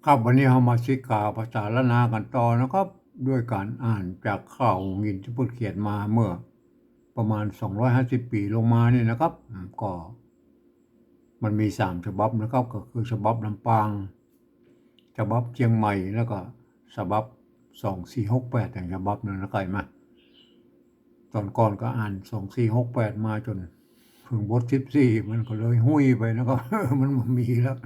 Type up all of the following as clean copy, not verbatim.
ครับวันนี้เรามาสิกาภาษาละนากันต่อนะครับด้วยการอ่านจากข่าวงินที่เพิ่นเขียนมาเมื่อประมาณ250ปีลงมานี่นะครับก็มันมี3 ฉบับนะครับก็คือฉบับลำปางฉบับเชียงใหม่แล้วก็ฉบับ2468อย่างฉบับนึงนะครับมาตอนก่อนก็อ่าน2468มาจนถึงบท14มันก็เลยหุ้ยไปนะครับ มันบ่มีแล้ว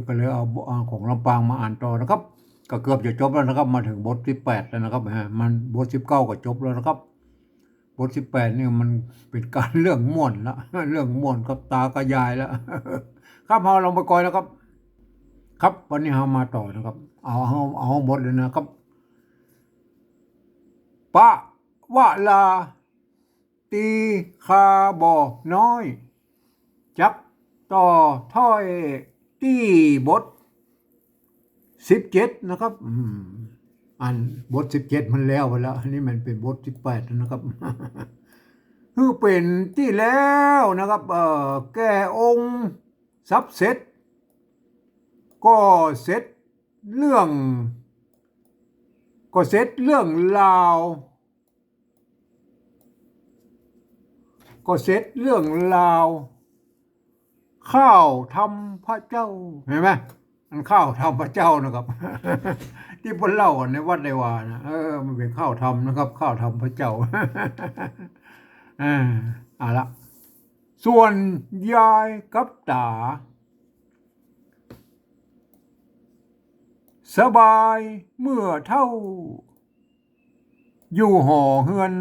ก็เลยเอาของลำปางมาอ่านต่อนะครับก็เกือบจะจบแล้วนะครับมาถึงบท18แล้วนะครับมันบท19ก็จบแล้วนะครับบท18นี่มันเป็นการเรื่องม่วนละ เรื่องม่วนกับตากับยายแล้วครับเราลงไปก่อนนะครับครับวันนี้เรามาต่อนะครับเอาหมดเลยนะครับปะวะลาตีคาบ่น้อยจักต่อถ้อยที่บท17นะครับอันบท17มันแล้วไปแล้วอันนี้มันเป็นบท18แล้วนะครับ คือเป็นที่แล้วนะครับแก่องค์ซับเสร็จก็เสร็จเรื่องก็เสร็จเรื่องราวก็เสร็จเรื่องราวข้าวทำพระเจ้าเห็นไหมมันข้าวทำพระเจ้านะครับ ที่พนเล่าในวัดในวานะมันเป็นข้าวทำนะครับข้าวทำพระเจ้า อ่าละส่วนยายกับตาสบายเมื่อเท่าอยู่หอเฮือน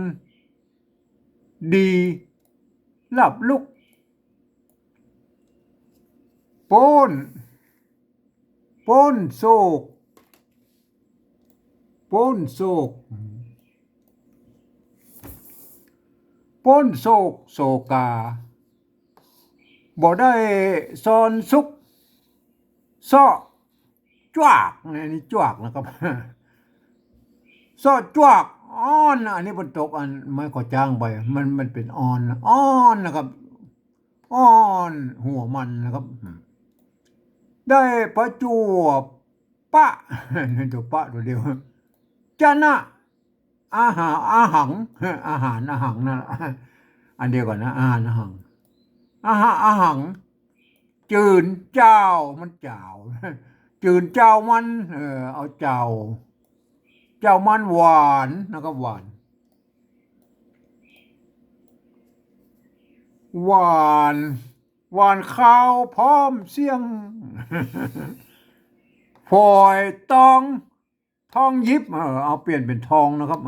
ดีหลับลุกโป้นโศกโป้นโศกโป้นโศกโศกาบ่ได้ซอนสุขซ้อจวกนี่จวกนะครับ ซ้อจวกอ้อนอันนี้บนตกอันไม่ก็จ้างไปมันเป็นอ่อนอ้อนนะครับอ้อนหัวมันนะครับได้ประจวบปะตัวปะตัวเดียวจะนะอาหังอาหารอาหังนั่นอันเดียวก่อนนะอาหารอาหังอาหังจืนเจ้ามันเจ้าจืนเจ้ามันเอาเจ้ามันหวานนะครับหวานข้าวพร้อมเสียงฝอยตองทองยิบเอาเปลี่ยนเป็นทองนะครับ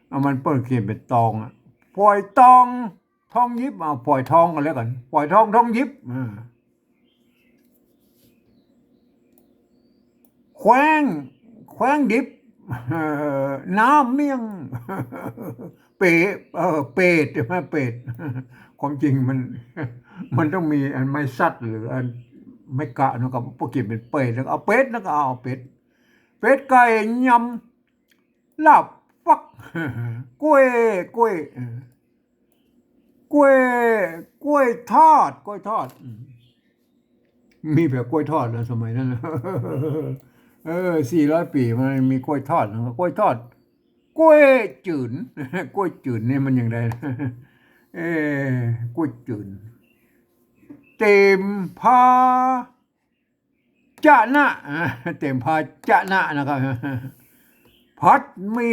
เอามันเปิดเขียนเป็นตองฝอยตองทองยิบเอาฝอยทองกันแล้วกันฝอยทองยิบแขวงดิบน้ำเมี่ยง เปเป็ดใช่ไหมเป็ดความจริงมันต้องมีอันไม่ซัดหรืออันไม่กะนะครับพวกกินเป็นเป็ดแล้วเอาเป็ดแล้วก็เอาเป็ดไก่ยำลาบฟักกล้วยกล้วยกล้วยกล้วยทอดมีแบบกล้วยทอดนะสมัยนั้น 400 ปีมันมีกล้วยทอดนะครับกล้วยทอดกล้วยจืน กล้วยจืนนี่มันอย่างไร เออกล้วยจืนเต็มพาจะนะเต็มพาจะนะนะครับ ผัดมี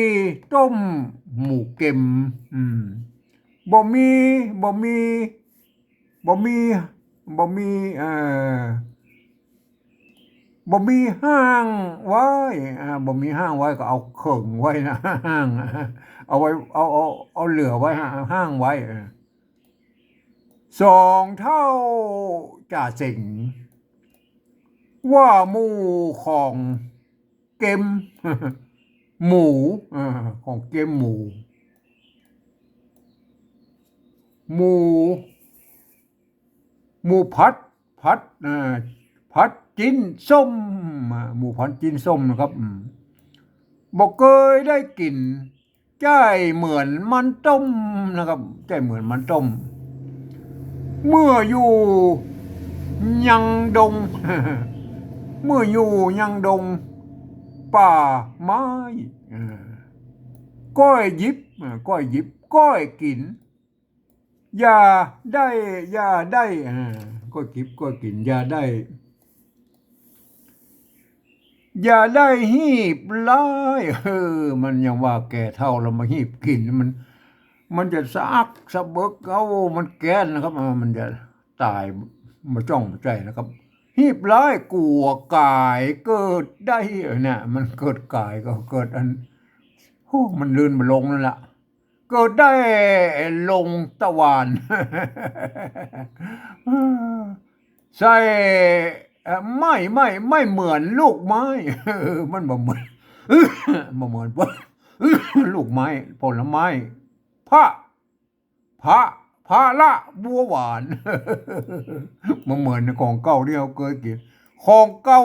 ต้มหมูเค็มบ่มีบ่มีบ่มีบ่มีบ่มีห้างไว้บ่มีห้างไว้ก็เอาเข่งไว้นะห้างเอาไว้เอาเหลือไว้ห้างไว้2 เท่าจ่าเสิงว่าหมู่ของเกม หมูของเกมหมูผัดจิ้นส้มหมูผัดจิ้นส้มนะครับบอกเคยได้กลิ่นใจเหมือนมันต้มนะครับใจเหมือนมันต้มเมื่ออยู่ยังดง เมื่ออยู่ยังดงป่าไม้เออก้อยหยิบก้อยหยิบก้อยกินอย่าได้อย่าได้ก้อยกิบก้อยกินอย่าได้อย่าได้หีบไล่มันยังว่าแก่เท่าแล้วมาหีบกินมันจะซักสะเบิกเอามันแก่นนะครับมันจะตายมาจ้องมาใจนะครับหีบไล่กลัวกายเกิดได้เนี่ยมันเกิดกายก็เกิดอันโอ้มันลื่นมาลงนั่นแหละเกิดได้ลงตะวันใช่ไม่เหมือนลูกไม้มันบ่เหมือนบ่เหมือนลูกไม้ผลไม้พระพระพระละบัวหวานมันเหมือนของเก่าที่เราเคยกินของเก่า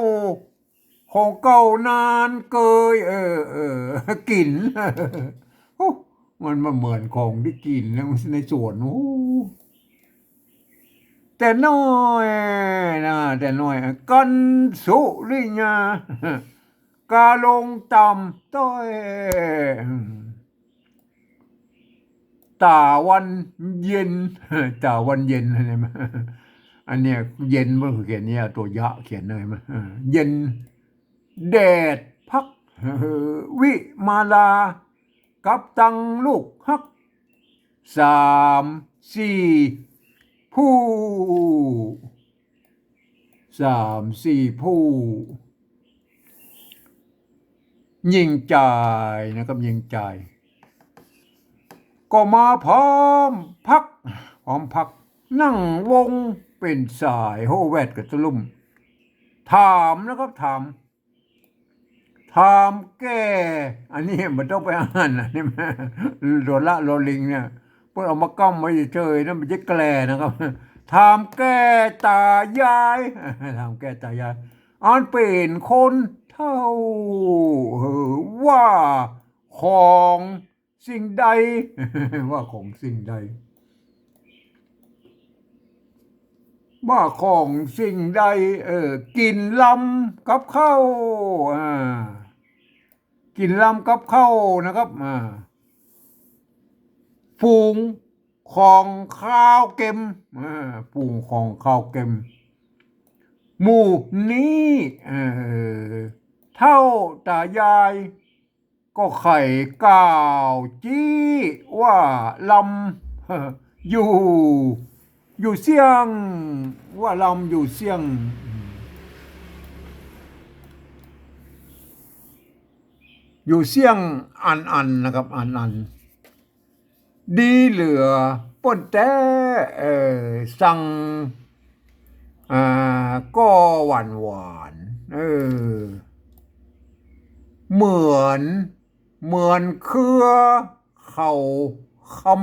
ของเก่านานเคยกินมันเหมือนของที่กินแล้วในสวนแต่น้อยนะแต่น้อยกันสุริยากาลงต่ำต้อยตาวันเย็นตาวันเย็นอะไรมาอันเนี้ยเย็นมันคือเขียนเนี่ยตัวยะเขียนเลยมาเย็นแดดพักวิมาลากับตังลูกฮัก3 4ผู้3 4ผู้ยิงจ่ายนะครับยิงจ่ายก็มาพร้อมพักนั่งวงเป็นสายโฮแวดกับตะลุ่มถามนะครับถามแกอันนี้มันต้องไปอ่านนะนี่มันโดนละโรลิงเนี่ยพวกเอามาก้มไว้เฉยๆนะมันจะแกลนะครับถามแกตายายถามแกตายายอันเป็นคนเท่าว่าของสิ่งใดว่าของสิ่งใดว่าของสิ่งใดกินลำกับข้าวกินลำกับข้าวนะครับฝูงของข้าวเค็มฝูงของข้าวเค็มหมู่นี้เท่าตายายก็ไข่ก้าวจี้ว่าลำอยู่เสียงว่าลำอยู่เสียงอันนะครับอันดีเหลือป่นแต่สั่งก็หวานเหมือนเครือเขาคำ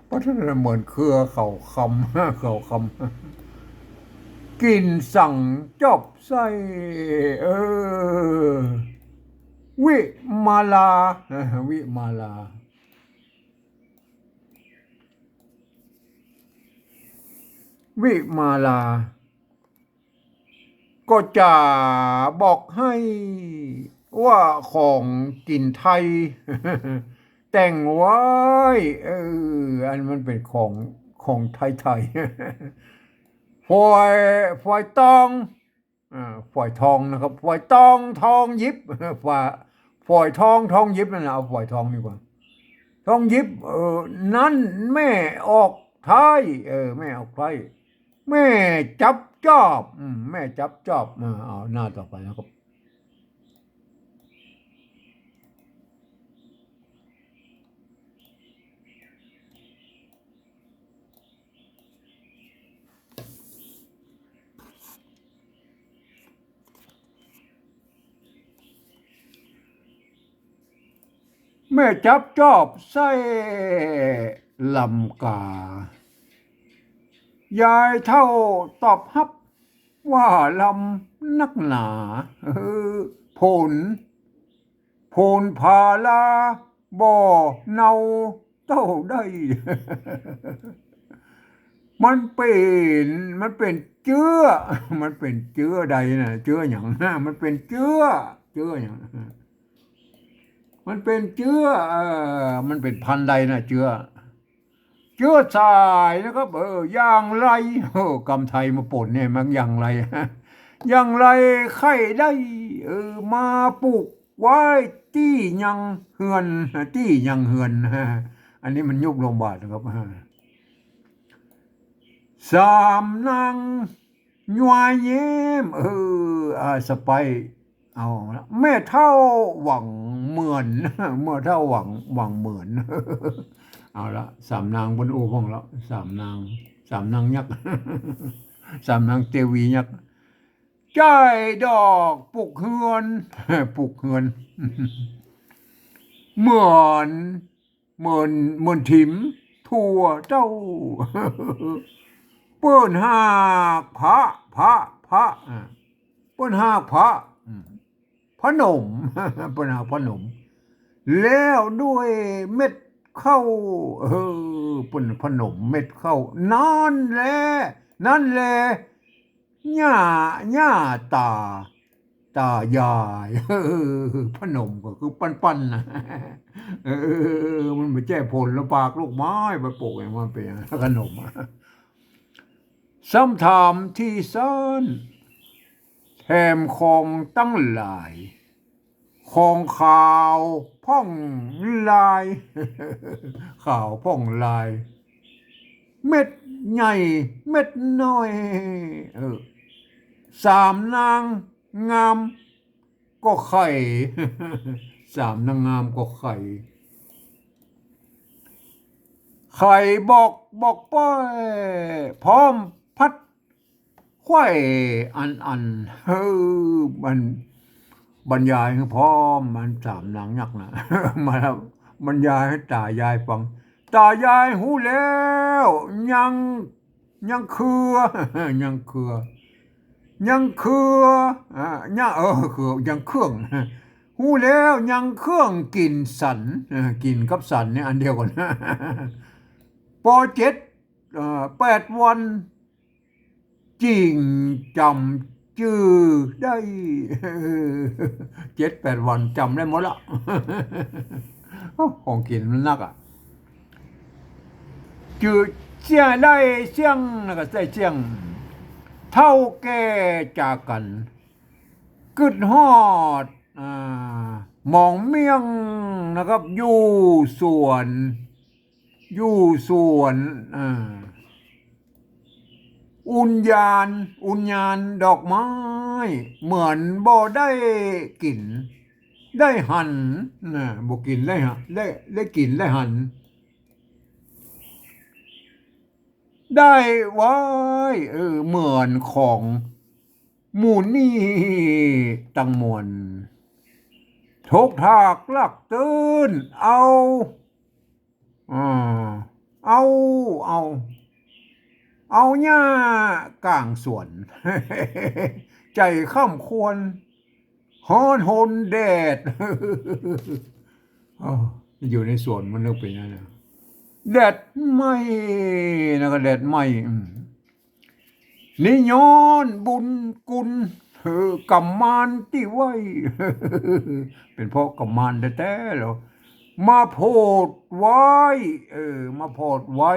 เพราะฉะนั้นเหมือนเครือเขาคำกินสั่งจบใส่วิมาลาวิมาลาก็จะบอกให้ว่าของกินไทยแต่งไว้อันมันเป็นของไทยฝอยตองฝอยทองนะครับฝอยตองทองยิบฝอยทองยิบนั่นแหละเอาฝอยทองดีกว่าทองยิบนั่นแม่ออกไทยแม่ออกไทยแม่จับจอบแม่จับจอบเอาหน้าต่อไปนะครับแม่จับจอบใส่ลำกายายเท่าตอบฮับว่าลำนักหนาผลพาลาบ่อเนาเต้าได้ มันเป็นมันเป็นเจื้อมันเป็นเจื้อใดน่ะเจื้ออย่างมันเป็นเจื้อเจื้ออย่างมันเป็นเจื้อมันเป็นพันธุ์ใดน่ะเจื้อเจื้อสายนะครับอย่างไรกำไทยมาป่นเนี่ยมันอย่างไรอย่างไรไข่ได้มาปลูกไว้ที่ยังเฮือนที่ยังเฮือนอันนี้มันยุคโรงพยาบาลนะครับสามนางยัวเย้มสไปเอาละแม่เท่าหวังเหมือนเมื่อเท่าหวังเหมือนเอาละสามนางบนโอของเราสามนางยักษ์สามนางเทวียักษ์ใจดอกปลุกเฮือนปลุกเฮือนเหมือนเหมือนถิมทั่วเจ้าเปิ้นหากพระเปิ้นหากพระหนมเปิ้นหากพระหนมแล้วด้วยเม็ดข้าวเปิ้นพระหนมเม็ดข้าวนั่นแหละย่าตายายพระหนมก็คือปั้นๆนะมันไม่ใช่ผลละปากลูกไม้ไปปลูกอย่างมันเป็นขนมซ้ำถามที่ซ่อนแถมของตั้งหลายของข่าวพ่องลายข่าวพ่องลายเม็ดใหญ่เม็ดน้อยสามนางงามก็ไข่สามนางงามก็ไข่บอกป้อยพร้อมพัดไข่อันมันบรรยายให้พร้อมมันสามนางยักษ์นะมาบรรยายให้ตายายฟังตายายหูแล้วยังยังคือยังเครื่องหูแล้วยังเครื่องกินสันกินกับสันเนี่ยอันเดียวกันปอ7 8 วันจริงจำจือได้7 8 วันจำได้หมดละของกินมันนักจือเสียได้เสียงแล้วก็ใส่เสียงเท่าแก่จากกันกึดฮอดมองเมียงนะครับอยู่ส่วนอุ่นยานดอกไม้เหมือนบ่ได้กินได้หันบ่กินได้กินได้หันได้ไว้เหมือนของหมู่นี่ตั้งมวลทกทากลักตื่นเอาหญ้ากลางสวนใจค่ำควรฮ้อนหนแดดอยู่ในสวนมันนึกเป็นยังไงแดดไหมนะก็แดดไหมนี่ย้อนบุญกุลกำมานที่ไว้เป็นเพราะกำมานแท้ๆแล้วมาโพดไว้มาโพดไว้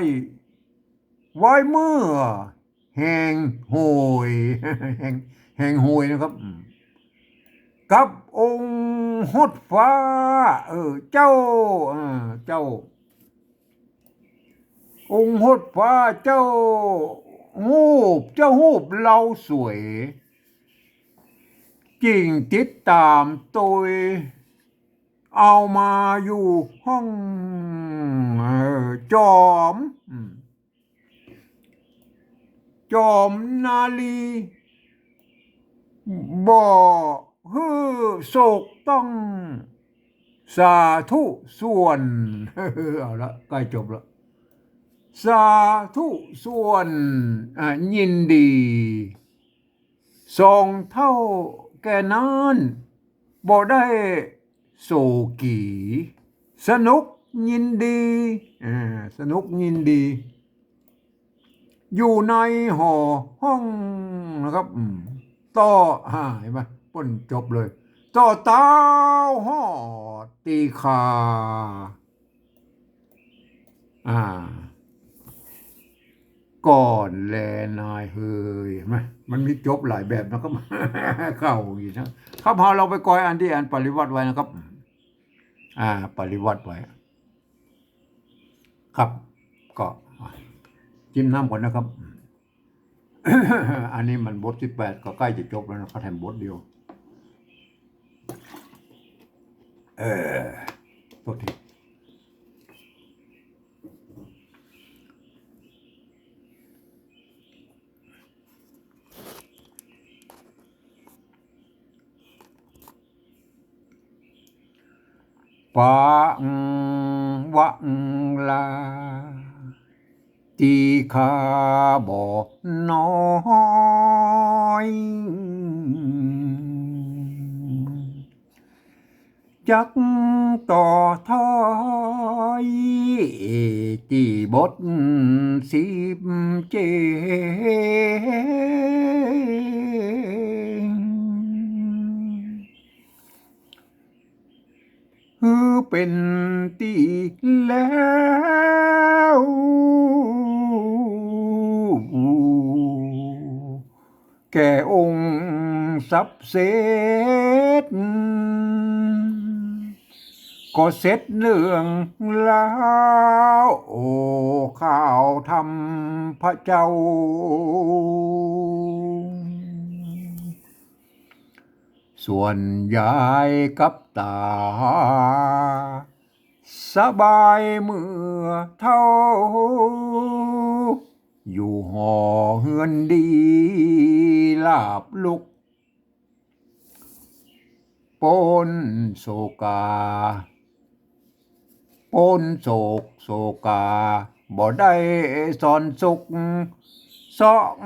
เมื่อแห่งโหยแห่งโหยนะครับกับองค์ฮดฟ้าเจ้าองค์ฮดฟ้าเจ้าฮูบเราสวยจริงติดตามตัวเอามาอยู่ห้องจอมนาลีบ่ฮือโศกต้องสาธุส่วนเอาละใกล้จบละสาธุส่วนยินดีสองเท่าแก่นั้นบ่ได้โศกีสนุกยินดี อยู่ในห่อห้องนะครับต่อเห็นไหมป้นจบเลยต่อเต้าห่อตีขาอ่าก่อนแลนายเฮยเห็นไหมมันมีจบหลายแบบนะครับ เข้าอีกนะครับพอเราไปกอยอันที่อันปริวัติไว้นะครับปริวัติไว้ครับก็จิ้มน้ำก่อนนะครับ อันนี้มันบทที่8ก็ใกล้จะจบแล้วนะเขาแถมบทเดียวตัวที่ปังวังลาตีขาบอกน้อยจักต่อถอยจีบทสิบเจคือเป็นตีแล้วแก่องค์สับเสร็จก็เสร็จเรื่องแล้วข้าวทำพระเจ้าส่วนยายกับตาสบายเมื่อเท่าอยู่หอเฮือนดีลาบลุกปนโศกาปนโศกโศกาบ่ได้สอนสุขสอง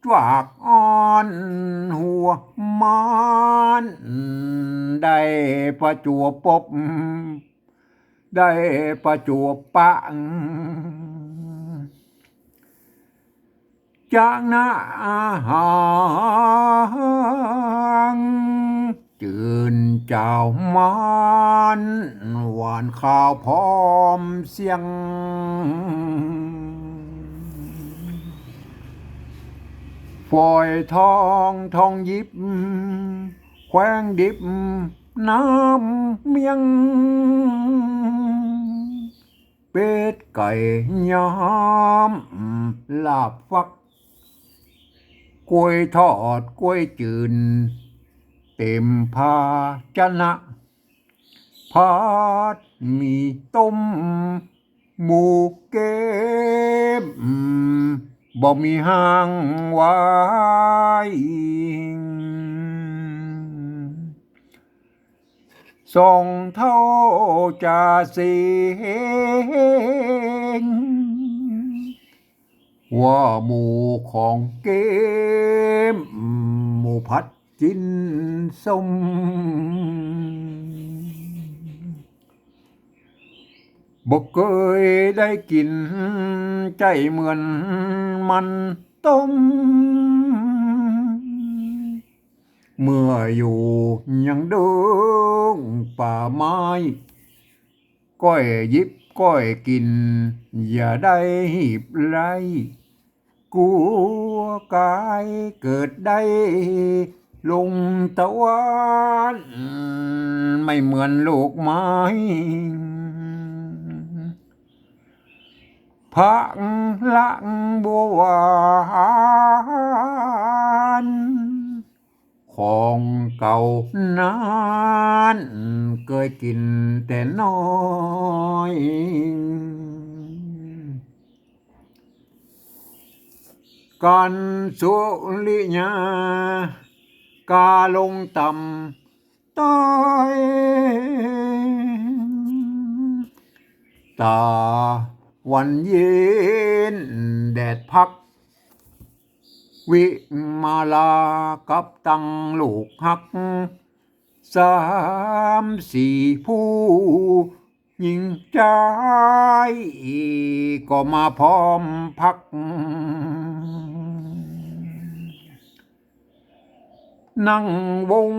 จวากอ่อนหัวมานได้ประจวบปบได้ประจวบปะจากนาหางจืนเจ้ามานหวานข้าวพร้อมเสียงฝอยทองยิบแขวงดิบน้ำเมียงเป็ดไก่ยำลาบฟักกล้วยทอดกล้วยจืนเต็มภาชนะผัดมีต้มหมูเก็บบ่มีห้างไว้ส่งเท่าจะเสียงว่าหมูของเกมหมูผัดกินส้มบ่เคยได้กินใจเหมือนมันต้มเมื่ออยู่ยังเดิงป่าไม้ก้อยยิบก้อยกินอย่าได้หีบไรกลัวกายเกิดได้ลงตะวันไม่เหมือนลูกไม้พักลังบัวหวานของเก่านานเคยกินแต่น้อยกันสุริยากาลงต่ำต้อยตาวันเย็นแดดพักวิมาลากับตังลูกหัก3-4ผู้ ยิ่งใจก็มาพร้อมพักนั่งวง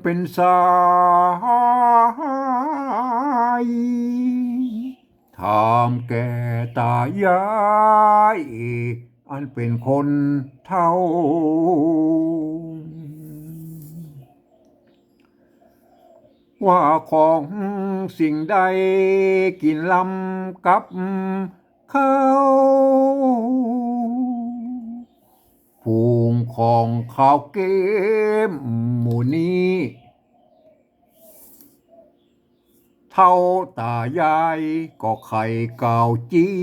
เป็นสายถามแก่ตายายอันเป็นคนเฒ่าว่าของสิ่งใดกินลำกับเขาผูงของข้าวเกมหมู่นี้เท่าตายายก็ไข่เก่าจี้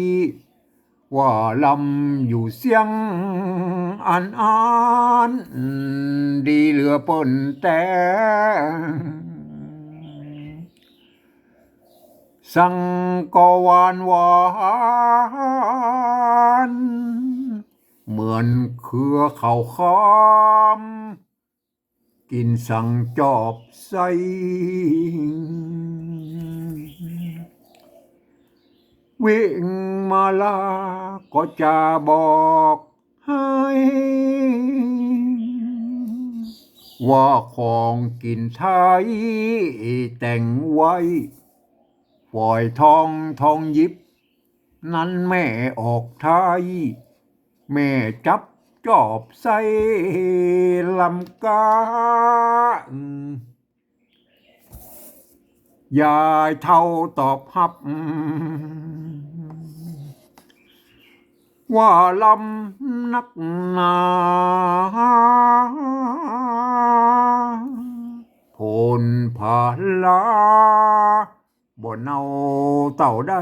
ว่าลำอยู่เสียงอันดีเหลือเปิ้นแต่สังก็หวานเหมือนเครือเขาค้อมกินสั่งจอบใสวิ่งมาลาก็จะบอกให้ว่าของกินไทยแต่งไว้ฝอยทองยิบนั้นแม่ออกไทยแม่จับจอบใส่ลำกายายเท่าตอบฮับว่าลำนักหนาผลผาลาบ่เนาเต่าใด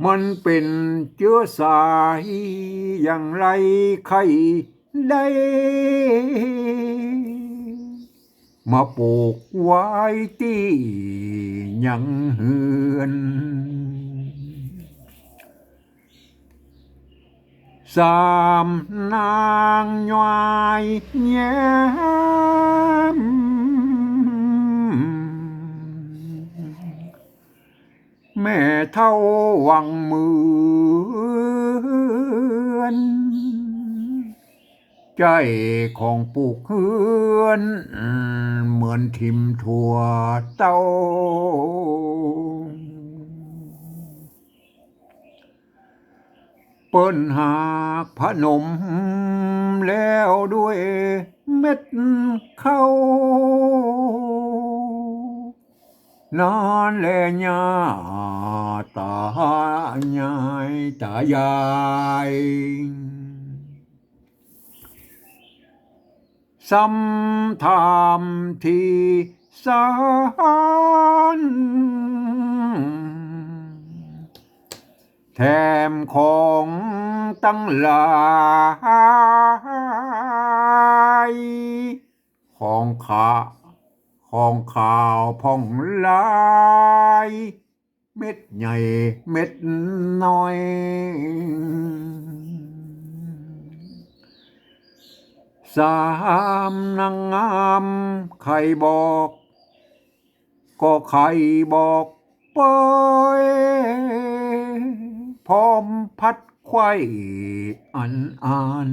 มันเป็นเชื้อสายอย่างไรใครได้มาปลูกไว้ที่ยังเฮือนสามนางย้อยแย้มแม่เท่าวังมือนใจของปลูกเฮือนเหมือนทิมทั่วเต้าเปิ้นหากพนมแล้วด้วยเม็ดเข้านอนแลญาตายายซ้ำทำที่สานแถมของตั้งหลายของข่าวพ่องลายเม็ดใหญ่เม็ดน้อยสามนางงามใครบอกก็ใครบอกปอยพร้อมพัดไขว้อัน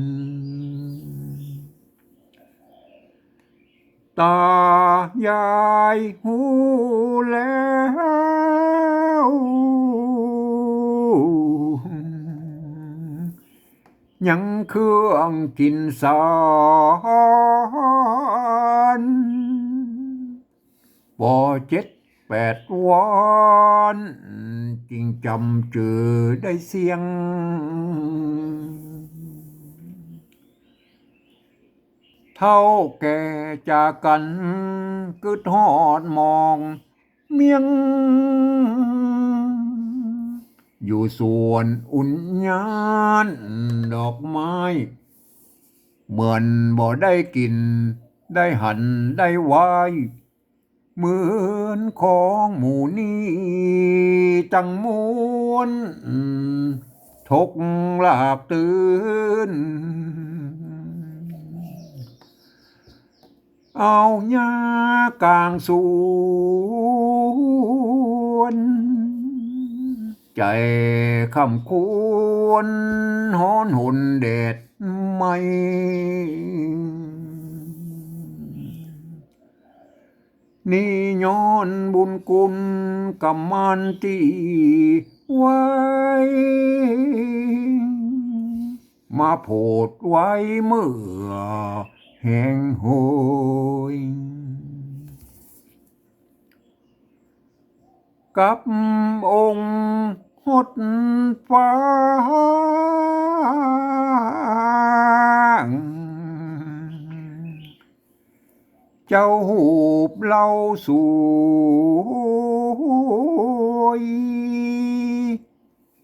ตายายหูแล้วยังเครื่องกินสารบ่7-8 วันจริงจำเจอได้เสียงเท่าแก่จากกันกึดฮอดมองเมียงอยู่สวนอุ่นยานดอกไม้เหมือนบ่ได้กินได้หันได้ไว้เหมือนของหมู่นี้ตั้งมวนทกลาบตื่น เอาหญ้ากลางสวนใจคำควรฮ้อนหุนแดดไม่นี่ย้อนบุญคุณกำมันที่ไว้มาโพดไว้เมื่อแห่งโหยกับองค์หดฟ้าเจ้าหูบเล่าสู่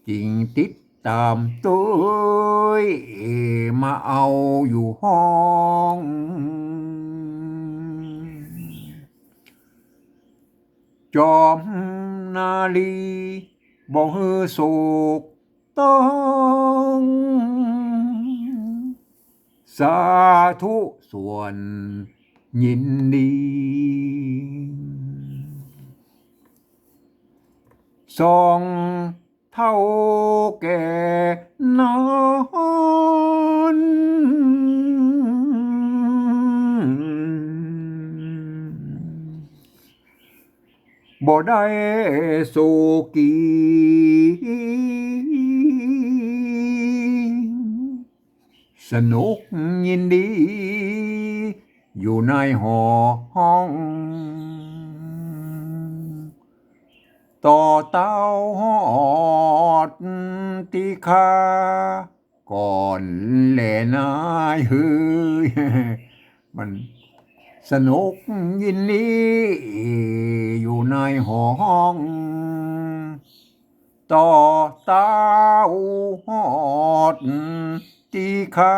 จริงติดตามตัวมาเอาอยู่ห้องจอมนาลีบ่ฮือโศกต้องสาธุส่วนยินดีสองเท่าแก่นอนบ่ได้สู่กีสนุกยินดีอยู่ในหอห้องต่อเต้าหอดตีคาก่อนแหล่นายเฮ้ยมันสนุกยินดีอยู่ในหอห้องต่อเต้าหอดตีคา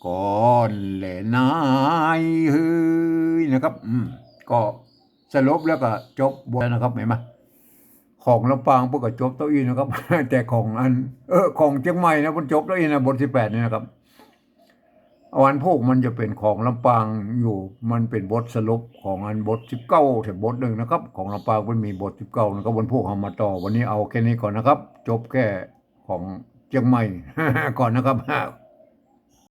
ก่อนแหล่นายเฮ้ยนะครับก็สรุปแล้วก็จบบทนะครับเห็นไหมของลำปางพวกก็จบตัวอีนะครับ แต่ของของเชียงใหม่นะมันจบตัวอีนะบท18นี่นะครับวันพวกมันจะเป็นของลำปางอยู่มันเป็นบทสรุปของอันบท19แต่บทหนึ่งนะครับของลำปางมันมีบท19นะครับวันพวกเอามาต่อวันนี้เอาแค่นี้ก่อนนะครับจบแค่ของเชียงใหม่ ก่อนนะครับ